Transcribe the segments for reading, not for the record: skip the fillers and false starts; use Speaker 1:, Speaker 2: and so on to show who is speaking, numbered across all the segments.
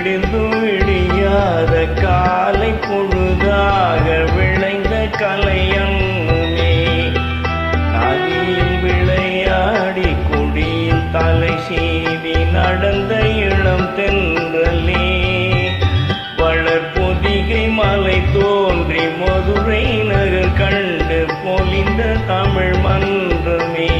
Speaker 1: விடிந்தும் விடியாத காலை பொழுதாக விளைந்த கலையன்னுமே நதியில் விளையாடி குடியில் தலை சீவி நடந்த இளம் தென்றலே வளர்பொதிகை மலை தோன்றி மதுரை நகர் கண்டு பொலிந்த தமிழ் மன்றமே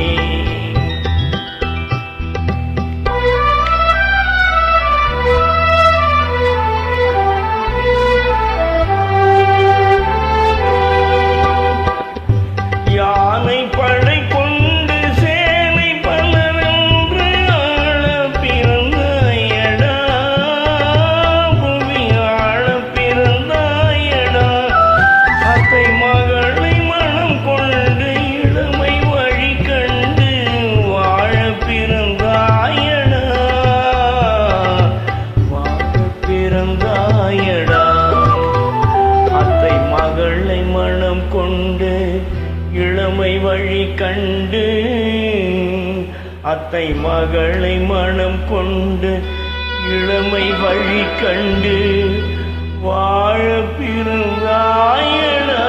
Speaker 1: இளமை வழி கண்டு அத்தை மகளை மனம் கொண்டு இளமை வழி கண்டு வாழ பிறந்தாயடா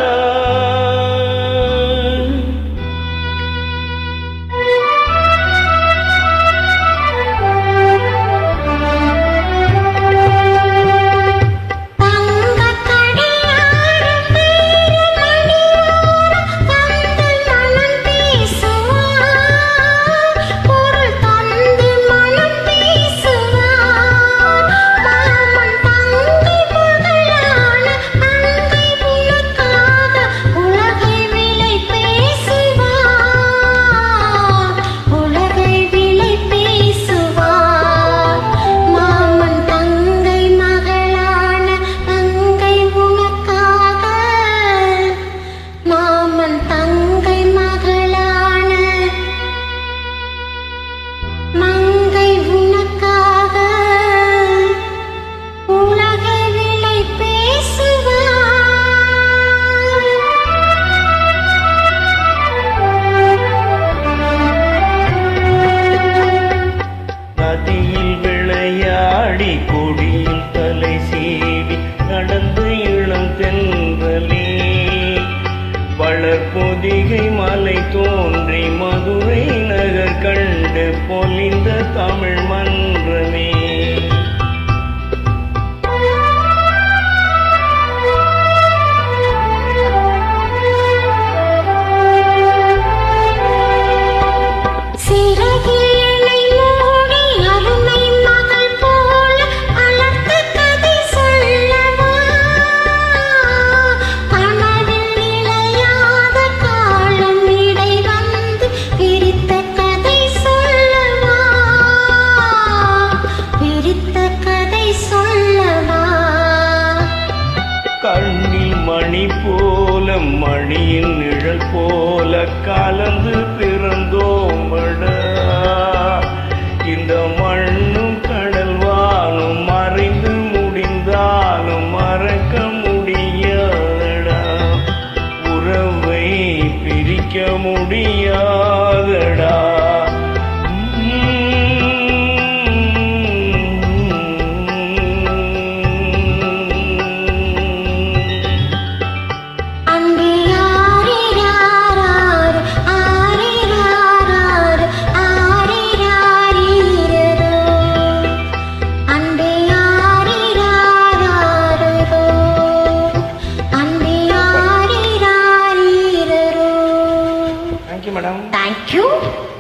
Speaker 1: கொடியில் தலை சீவி நடந்து இளம் தென்றலே வளர்பொதிகை மலை தோன்றி மதுரை நகர் கண்டு பொலிந்த தமிழ் மன்றமே கண்ணில் மணி போல மணியின் நிழல் போல கலந்து பிறந்தோமடா இந்த மண்ணும் கடல் வானும் மறைந்து முடிந்தாலும் மறக்க முடியாதடா உறவை பிரிக்க முடியாதடா
Speaker 2: Thank you.